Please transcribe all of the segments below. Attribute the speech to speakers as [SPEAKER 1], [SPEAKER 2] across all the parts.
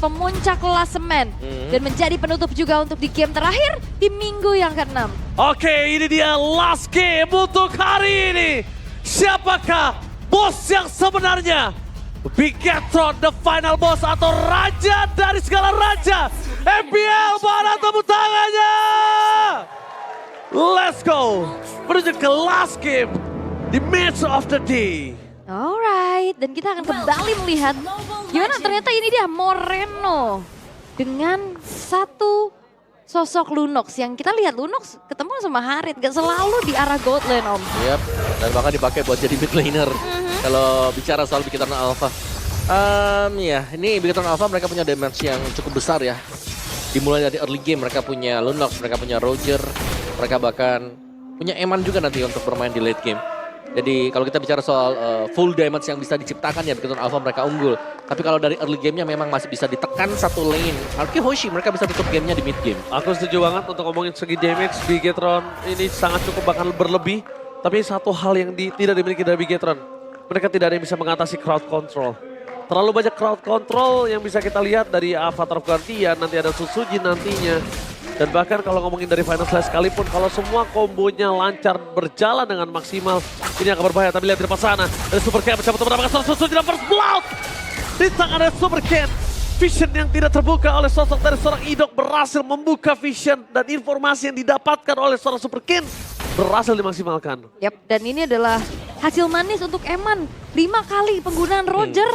[SPEAKER 1] pemuncak klasemen. Dan menjadi penutup juga untuk di game terakhir di minggu yang ke-6.
[SPEAKER 2] Oke, ini dia last game untuk hari ini. Siapakah bos yang sebenarnya? Bigetron, the final boss atau raja dari segala raja. MPL, mana tepuk tangannya? Let's go. Menuju ke last game di match of the day.
[SPEAKER 1] Alright, dan kita akan kembali melihat gimana ternyata ini dia Moreno dengan satu sosok Lunox yang kita lihat Lunox ketemu sama Harit gak selalu di arah gold lane om.
[SPEAKER 3] Yap, dan bahkan dipakai buat jadi mid laner. Kalau bicara soal Bigetron Alpha, ya ini Bigetron Alpha mereka punya damage yang cukup besar ya. Dimulai dari early game mereka punya Lunox, mereka punya Roger, mereka bahkan punya Eman juga nanti untuk bermain di late game. Jadi kalau kita bicara soal full damage yang bisa diciptakan ya Bigetron Alpha mereka unggul. Tapi kalau dari early gamenya memang masih bisa ditekan satu lane. Arki Hoshi mereka bisa tutup gamenya di mid game.
[SPEAKER 2] Aku setuju banget untuk ngomongin segi damage. Bigetron ini sangat cukup bahkan berlebih. Tapi satu hal yang tidak dimiliki dari Bigetron. Mereka tidak ada yang bisa mengatasi crowd control. Terlalu banyak crowd control yang bisa kita lihat dari Avatar of Guardian. Nanti ada Susuji nantinya. Dan bahkan kalau ngomongin dari Final Slash sekalipun, kalau semua kombonya lancar berjalan dengan maksimal, ini akan berbahaya. Tapi lihat di depan sana, ada Super Ken mencoba untuk mendapatkan seorang Susuji dan first blood. Di tangan ada Super Ken. Vision yang tidak terbuka oleh sosok dari seorang Idok berhasil membuka vision. Dan informasi yang didapatkan oleh seorang Super Ken berhasil dimaksimalkan.
[SPEAKER 1] Yap, dan ini adalah hasil manis untuk Eman. 5 kali penggunaan Roger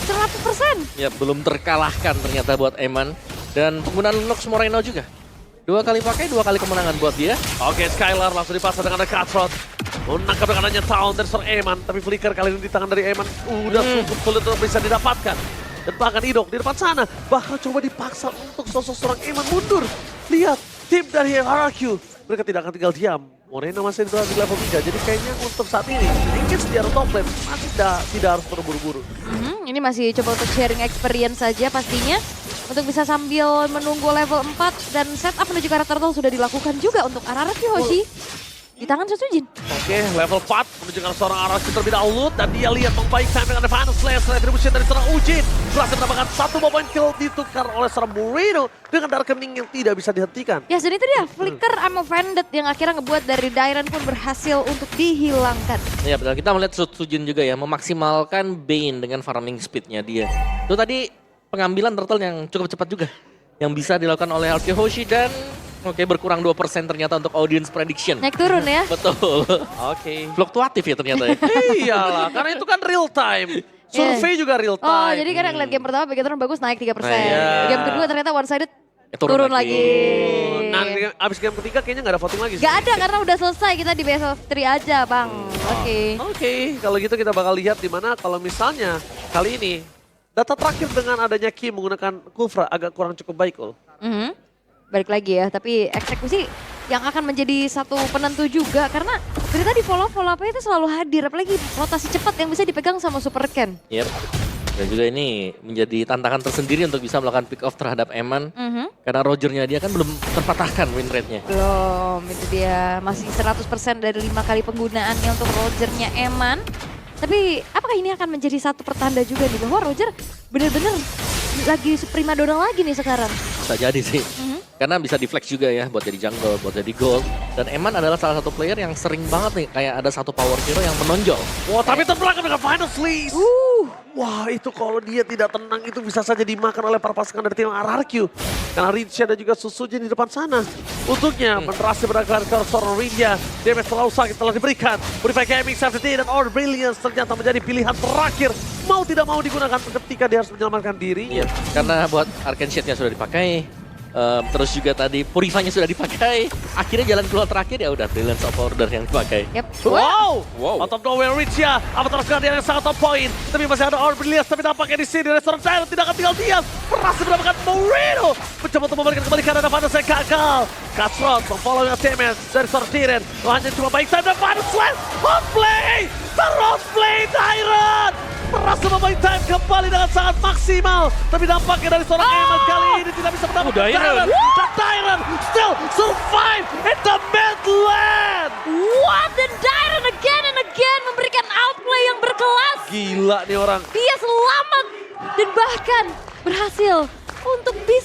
[SPEAKER 1] 100%.
[SPEAKER 3] Ya belum terkalahkan ternyata buat Eman. Dan penggunaan Lunox Moreno juga. 2 kali pakai, 2 kali kemenangan buat dia.
[SPEAKER 2] Oke, Skylar langsung dipasang dengan ada Cutthroat. Menangkap dengan hanya Town dari seorang Eman. Tapi flicker kali ini di tangan dari Eman udah cukup sulit untuk bisa didapatkan. Dan bahkan Idok di depan sana bahkan coba dipaksa untuk sosok seorang Eman mundur. Lihat, tim dari RRQ. Mereka tidak akan tinggal diam. Moreno masih di level 3. Jadi kayaknya untuk saat ini sedikit sejarah top lane masih tidak harus berburu-buru.
[SPEAKER 1] Ini masih coba untuk sharing experience saja pastinya. Untuk bisa sambil menunggu level 4 dan setup menuju ke arah turtle sudah dilakukan juga untuk RRQ Hoshi. Di tangan Sesujin.
[SPEAKER 2] Oke, level 4 menunjukkan seorang RRQ terlebih dahulu. Dan dia lihat membaik time dengan Final Slash. Retribution dari seorang Ujin. Berhasil mendapatkan 1 point kill ditukar oleh seorang Moreno. Dengan darah kening yang tidak bisa dihentikan.
[SPEAKER 1] Ya, dan itu dia flicker Ammo Vended yang akhirnya ngebuat dari Dairen pun berhasil untuk dihilangkan.
[SPEAKER 3] Ya benar, kita melihat Sujin juga ya memaksimalkan Bane dengan farming speednya dia. Itu tadi pengambilan turtle yang cukup cepat juga. Yang bisa dilakukan oleh RRQ Hoshi dan berkurang 2% ternyata untuk audience prediction.
[SPEAKER 1] Naik turun ya.
[SPEAKER 3] Betul.
[SPEAKER 2] Oke.
[SPEAKER 3] Fluktuatif ya ternyata ya.
[SPEAKER 2] Iyalah, karena itu kan real time. Survei juga real time.
[SPEAKER 1] Oh, jadi karena ngeliat game pertama Bigetron bagus naik 3%.
[SPEAKER 2] Iya.
[SPEAKER 1] Game kedua ternyata one sided
[SPEAKER 3] Turun
[SPEAKER 1] turun lagi.
[SPEAKER 2] Nah, abis game ketiga kayaknya nggak ada voting lagi.
[SPEAKER 1] Gak ada karena udah selesai, kita di best of 3 aja bang. Oke.
[SPEAKER 2] Kalau gitu kita bakal lihat di mana kalau misalnya kali ini data terakhir dengan adanya Kim menggunakan Kufra agak kurang cukup baik loh.
[SPEAKER 1] Balik lagi ya, tapi eksekusi yang akan menjadi satu penentu juga karena dari tadi follow up-nya itu selalu hadir, apalagi rotasi cepat yang bisa dipegang sama Super Ken.
[SPEAKER 3] Yep. Dan juga ini menjadi tantangan tersendiri untuk bisa melakukan pick off terhadap Eman. Karena Rogernya dia kan belum terpatahkan win rate-nya.
[SPEAKER 1] Belum, itu dia masih 100% dari 5 kali penggunaannya untuk Rogernya Eman. Tapi apakah ini akan menjadi satu pertanda juga nih bahwa Roger bener-bener lagi prima dona lagi nih sekarang?
[SPEAKER 3] Bisa jadi sih. Karena bisa di-flex juga ya buat jadi jungle, buat jadi gold. Dan Eman adalah salah satu player yang sering banget nih kayak ada satu power hero yang menonjol.
[SPEAKER 2] Wah, tapi terbelakang dengan Final Slash. Wah, itu kalau dia tidak tenang itu bisa saja dimakan oleh para pasukan dari tim RRQ. Karena Rinsha dan juga Susujin di depan sana. Untuknya berhasil berakhir ke seorang Rinja. Damage terlalu sakit telah diberikan. Purify Gaming, Safety dan Our Brilliance ternyata menjadi pilihan terakhir. Mau tidak mau digunakan ketika dia harus menyelamatkan diri.
[SPEAKER 3] Iya, karena buat Arcane Shade-nya sudah dipakai. Terus juga tadi Purify-nya sudah dipakai. Akhirnya jalan keluar terakhir ya udah Brilliance of Order yang dipakai.
[SPEAKER 2] Wow. Out of nowhere Rinsha. Avatar Guardian yang sangat top point. Tapi masih ada Our Brilliance. Tapi nampaknya di sini restoran Dairen tidak akan tinggal diam. Berhasil mendapatkan Moreno. Mencoba untuk memberikan kembali ke arah Final Slash gagal. Cutthroat memfollow damage dari seorang Dairen. Hanya cuma baik time dan Final Slash. Hot play. Terus play Dairen. Berhasil membaik time kembali dengan sangat maksimal. Tapi dampaknya dari seorang Eman kali ini tidak bisa mendapatkan Dairen. Dan Dairen still survive in the midland.
[SPEAKER 1] What? Dan Dairen again and again memberikan outplay yang berkelas.
[SPEAKER 2] Gila nih orang.
[SPEAKER 1] Dia selamat dan bahkan berhasil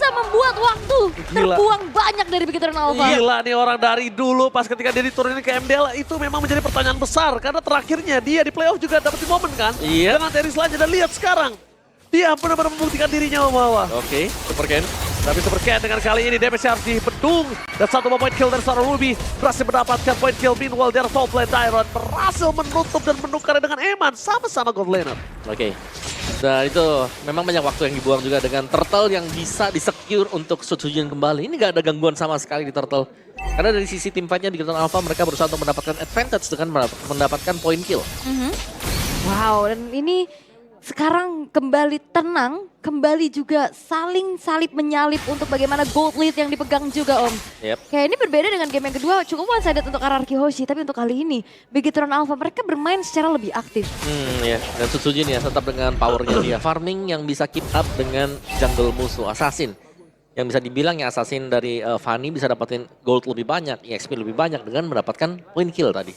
[SPEAKER 1] bisa membuat waktu
[SPEAKER 2] Gila.
[SPEAKER 1] terbuang banyak dari Bigetron Alpha.
[SPEAKER 2] Gila nih orang dari dulu pas ketika dia diturunin ke MDL itu memang menjadi pertanyaan besar. Karena terakhirnya dia di playoff juga dapat momen kan.
[SPEAKER 3] Iya.
[SPEAKER 2] Dengan Teris Lanja dan lihat sekarang. Dia benar-benar membuktikan dirinya bahwa.
[SPEAKER 3] Oke, Super Ken.
[SPEAKER 2] Tapi Super Ken dengan kali ini damage harus dibendung. Dan satu point kill dari seorang Ruby. Berhasil mendapatkan point kill. Meanwhile dari top lane Tyron berhasil menutup dan menukarnya dengan Eman. Sama-sama gold laner.
[SPEAKER 3] Oke. Dan itu memang banyak waktu yang dibuang juga dengan Turtle yang bisa di-secure untuk Sutsujian kembali. Ini gak ada gangguan sama sekali di Turtle. Karena dari sisi tim fightnya di Bigetron Alpha mereka berusaha untuk mendapatkan advantage dengan mendapatkan point kill.
[SPEAKER 1] Wow, dan ini sekarang kembali tenang, kembali juga saling salip menyalip untuk bagaimana gold lead yang dipegang juga Om.
[SPEAKER 3] Yep.
[SPEAKER 1] Kayak ini berbeda dengan game yang kedua, cukup one-sided untuk RRQ Hoshi, tapi untuk kali ini Bigetron Alpha mereka bermain secara lebih aktif.
[SPEAKER 3] Ya. Dan Sutsujin ya tetap dengan powernya dia. Farming yang bisa keep up dengan jungle musuh, assassin. Yang bisa dibilang ya assassin dari Fanny bisa dapetin gold lebih banyak, EXP lebih banyak dengan mendapatkan point kill tadi.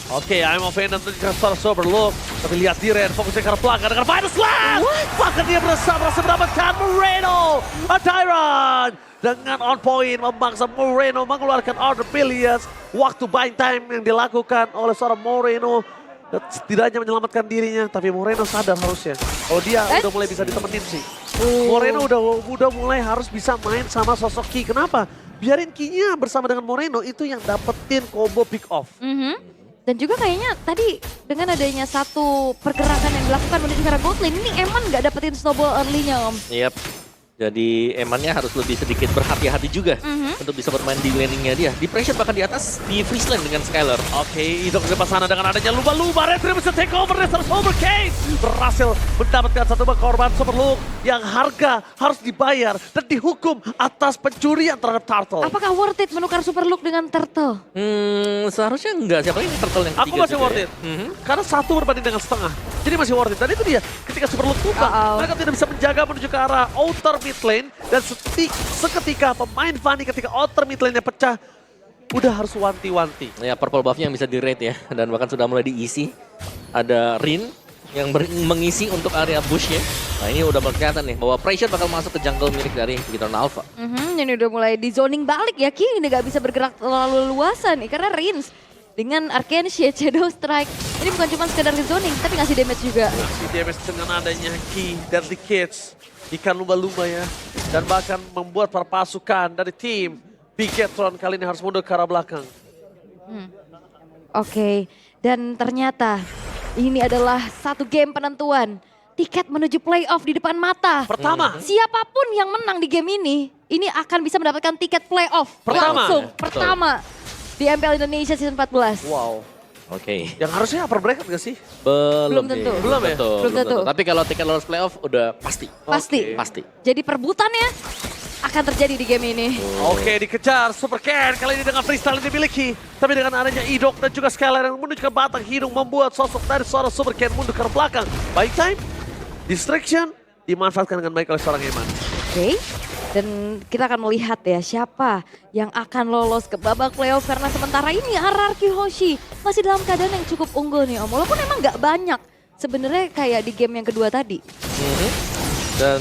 [SPEAKER 2] Oke, I'm of dan Star Overlook. Tapi lihat Diren fokusnya ke arah belakang dengan Final Slash. Bahkan dia berhasil mendapatkan Moreno. Tyron dengan on point memaksa Moreno mengeluarkan Order Billions. Waktu buying time yang dilakukan oleh seorang Moreno. Setidaknya menyelamatkan dirinya, tapi Moreno sadar harusnya. Oh dia udah mulai bisa ditemenin sih. Moreno udah mulai harus bisa main sama sosok Ki. Kenapa? Biarin Ki-nya bersama dengan Moreno itu yang dapetin combo pick off.
[SPEAKER 1] Dan juga kayaknya tadi dengan adanya satu pergerakan yang dilakukan menuju ke arah gold lane, ini Eman nggak dapetin snowball early-nya Om.
[SPEAKER 3] Yap. Jadi Emannya harus lebih sedikit berhati-hati juga untuk bisa bermain di landingnya dia. Di pressure bahkan di atas, di freeze lane dengan Skylar.
[SPEAKER 2] Oke, itu ke sana dengan adanya lumba-lumba. Retri bisa take over Restor Overcase. Berhasil mendapatkan satu korban Superlook yang harga harus dibayar dan dihukum atas pencurian terhadap Turtle.
[SPEAKER 1] Apakah worth it menukar Super Look dengan Turtle?
[SPEAKER 3] Seharusnya enggak. Siapa ini Turtle yang ketiga?
[SPEAKER 2] Aku masih
[SPEAKER 3] juga
[SPEAKER 2] worth
[SPEAKER 3] ya?
[SPEAKER 2] it. Karena satu berbanding dengan setengah. Jadi masih worth it. Dan itu dia, ketika Superlook tumbang, mereka tidak bisa menjaga menuju ke arah outer mid lane. Dan seketika pemain Fanny ketika outer mid lane-nya pecah, udah harus wanti-wanti.
[SPEAKER 3] Ya, purple buff-nya yang bisa di-rate ya. Dan bahkan sudah mulai diisi. Ada Rin yang mengisi untuk area bush-nya. Nah ini udah kelihatan nih bahwa pressure bakal masuk ke jungle milik dari Bigetron Alpha.
[SPEAKER 1] Ini udah mulai di zoning balik ya Ki, udah gak bisa bergerak terlalu luasan nih karena Rins dengan Arcane Shade, Shadow Strike ini bukan cuma sekedar ke zoning tapi ngasih damage juga.
[SPEAKER 2] Ngasih damage dengan adanya Ki, Deadly Kids, ikan lumba-lumba ya. Dan bahkan membuat para pasukan dari tim Bigetron kali ini harus mundur ke arah belakang.
[SPEAKER 1] Oke, dan ternyata ini adalah satu game penentuan. Tiket menuju playoff di depan mata.
[SPEAKER 2] Pertama.
[SPEAKER 1] Siapapun yang menang di game ini akan bisa mendapatkan tiket playoff.
[SPEAKER 2] Pertama.
[SPEAKER 1] Langsung,
[SPEAKER 3] Betul.
[SPEAKER 1] pertama. Di MPL Indonesia Season 14.
[SPEAKER 2] Wow.
[SPEAKER 3] Oke.
[SPEAKER 2] Yang harusnya upper bracket gak sih?
[SPEAKER 1] Belum
[SPEAKER 3] deh.
[SPEAKER 1] tentu.
[SPEAKER 2] Belum ya?
[SPEAKER 3] Betul,
[SPEAKER 1] Belum tentu.
[SPEAKER 3] Tapi kalau tiket lolos playoff udah pasti.
[SPEAKER 1] Pasti.
[SPEAKER 3] Pasti.
[SPEAKER 1] Jadi perebutannya akan terjadi di game ini.
[SPEAKER 2] Oke, dikejar Super Ken kali ini dengan freestyle yang dimiliki. Tapi dengan adanya Idok dan juga Skylar yang menuju ke batang hidung membuat sosok dari seorang Super Ken mundur ke belakang. Baik time, distraction dimanfaatkan dengan baik oleh seorang Eman.
[SPEAKER 1] Oke. Dan kita akan melihat ya siapa yang akan lolos ke babak playoff karena sementara ini RRQ Hoshi masih dalam keadaan yang cukup unggul nih Om. Walaupun emang nggak banyak sebenarnya kayak di game yang kedua tadi.
[SPEAKER 3] Dan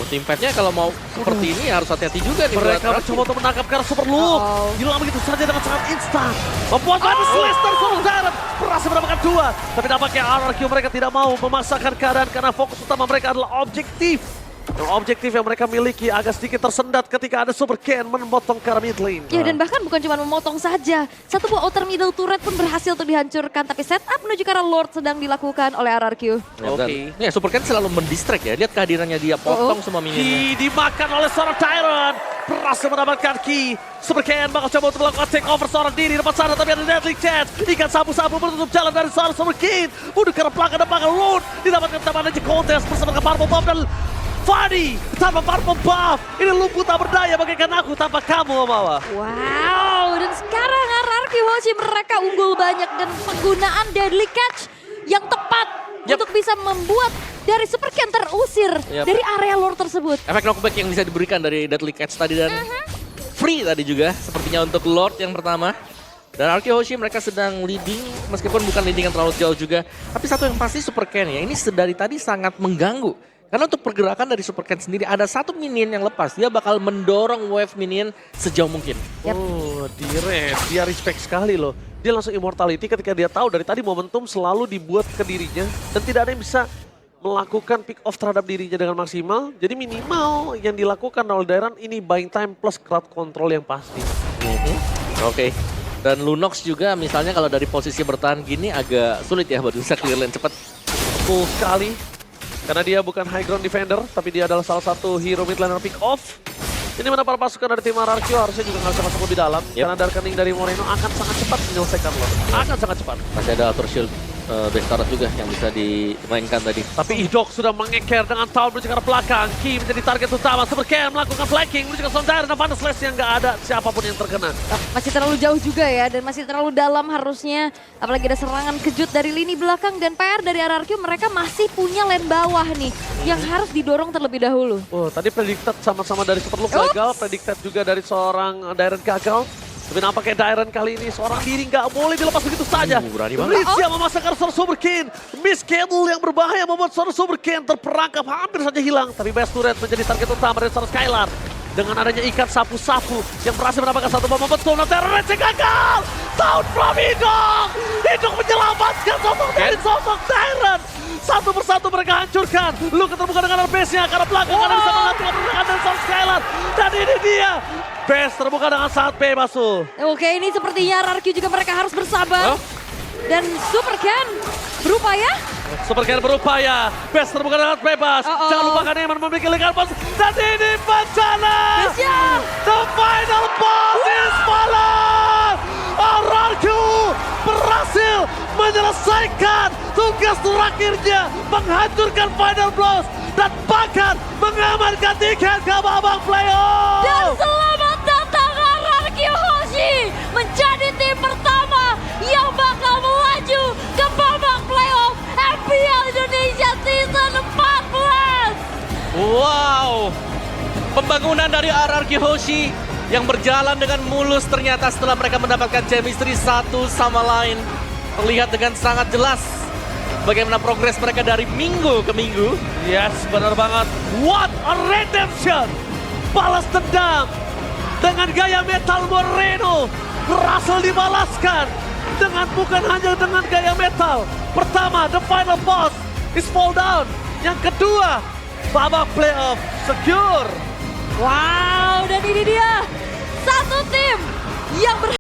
[SPEAKER 3] tim fight-nya kalau mau seperti ini harus hati-hati juga nih.
[SPEAKER 2] Mereka mencoba untuk menangkap karena Super Look. Hilang begitu saja dengan sangat instan. Membuat Body Slash dari seorang Tyrant. Berhasil mendapatkan dua. Tapi nampaknya RRQ mereka tidak mau memaksakan keadaan karena fokus utama mereka adalah objektif. Dan objektif yang mereka miliki agak sedikit tersendat ketika ada Super Ken memotong ke arah mid lane.
[SPEAKER 1] Ya dan bahkan bukan cuma memotong saja. Satu buah outer middle turret pun berhasil untuk dihancurkan. Tapi setup menuju ke arah Lord sedang dilakukan oleh RRQ.
[SPEAKER 2] Oke.
[SPEAKER 3] Ya, Super Ken selalu mendistract ya. Lihat kehadirannya dia potong semua minionnya.
[SPEAKER 2] Ki dimakan oleh seorang Tyrant. Berhasil mendapatkan Ki. Super Ken bakal coba untuk melakukan take over seorang diri depan sana. Tapi ada Deadly Chance. Ikan sabu-sabu menutup jalan dari seorang Super Ken. Mundur ke arah belakang dan bakal Lord. Didapatkan tambahan aja kontes bersama dengan Purple Buff dan Fanny tanpa Purple Buff. Ini lumpuh tak berdaya bagaikan aku tanpa kamu, Mama.
[SPEAKER 1] Wow, dan sekarang RRQ Hoshi mereka unggul banyak dan penggunaan Deadly Catch yang tepat untuk bisa membuat dari Super Ken terusir dari area lore tersebut.
[SPEAKER 3] Efek knockback yang bisa diberikan dari Deadly Catch tadi dan free tadi juga sepertinya untuk Lord yang pertama. Dan RRQ Hoshi mereka sedang leading meskipun bukan leading yang terlalu jauh juga. Tapi satu yang pasti Super Ken ya ini dari tadi sangat mengganggu Karena untuk pergerakan dari Super Ken sendiri ada satu minion yang lepas. Dia bakal mendorong wave minion sejauh mungkin.
[SPEAKER 1] Yap.
[SPEAKER 2] Oh, dia respect sekali loh. Dia langsung immortality ketika dia tahu dari tadi momentum selalu dibuat ke dirinya. Dan tidak ada yang bisa melakukan pick off terhadap dirinya dengan maksimal. Jadi minimal yang dilakukan oleh Dairon ini buying time plus crowd control yang pasti.
[SPEAKER 3] Oke. Dan Lunox juga misalnya kalau dari posisi bertahan gini agak sulit ya buat bisa clear lane cepat.
[SPEAKER 2] Betul sekali. Karena dia bukan high ground defender, tapi dia adalah salah satu hero mid laner pick off. Ini mana para pasukan dari tim RRQ harusnya juga nggak bisa masuk lebih dalam.
[SPEAKER 3] Yep.
[SPEAKER 2] Karena Darkening dari Moreno akan sangat cepat menyelesaikan lo. Akan sangat cepat.
[SPEAKER 3] Masih ada Outer Shield Bestarat juga yang bisa dimainkan tadi.
[SPEAKER 2] Tapi Idok sudah mengeker dengan Town menuju ke arah belakang. Ki menjadi target utama. Super Ken melakukan flanking menuju ke Sondar dan Vandal Slash yang nggak ada siapapun yang terkena.
[SPEAKER 1] Masih terlalu jauh juga ya, dan masih terlalu dalam harusnya. Apalagi ada serangan kejut dari lini belakang, dan PR dari RRQ mereka masih punya lane bawah nih. Yang harus didorong terlebih dahulu.
[SPEAKER 2] Oh, tadi predicted sama-sama dari Super Loop gagal. Predicted juga dari seorang Dairon gagal. Tapi nampaknya Dairon kali ini seorang diri nggak boleh dilepas begitu saja.
[SPEAKER 3] Berani banget.
[SPEAKER 2] Rizia memasangkan seorang Super King. Miss Cable yang berbahaya membuat seorang Super King terperangkap hampir saja hilang. Tapi Best Turret menjadi target utama dari seorang Skylar. Dengan adanya ikat sapu-sapu yang berhasil mendapatkan satu bom betul. Nah, Terrence gagal. Sound from Idok. Idok menyelamatkan sosok dari sosok Dairon. Satu persatu mereka hancurkan. Lu keterbuka dengan base-nya karena belakang karena bisa mengatur pergerakan dari seorang Skylar. Dan ini dia. Base terbuka dengan sangat bebas tuh.
[SPEAKER 1] Oke, ini sepertinya RRQ juga mereka harus bersabar. Dan Super Ken berupaya.
[SPEAKER 2] Super Ken berupaya. Best terbuka dengan bebas. Jangan lupakan Eman memiliki legal boss. Dan ini bencana. The final boss is fallen. RRQ berhasil menyelesaikan tugas terakhirnya. Menghancurkan final boss. Dan bahkan mengamankan tiket ke babak playoff.
[SPEAKER 1] Dan selamat datang RRQ Hoshi menjadi tim pertama yang bakal melaju ke babak playoff MPL Indonesia Season 14.
[SPEAKER 3] Wow, pembangunan dari RRQ Hoshi yang berjalan dengan mulus ternyata setelah mereka mendapatkan chemistry satu sama lain. Terlihat dengan sangat jelas bagaimana progres mereka dari minggu ke minggu.
[SPEAKER 2] Yes, benar banget. What a redemption! Balas dendam dengan gaya metal Moreno berhasil dibalaskan dengan bukan hanya dengan gaya metal. Pertama, the final boss is fall down. Yang kedua, babak playoff secure.
[SPEAKER 1] Wow, dan ini dia satu tim yang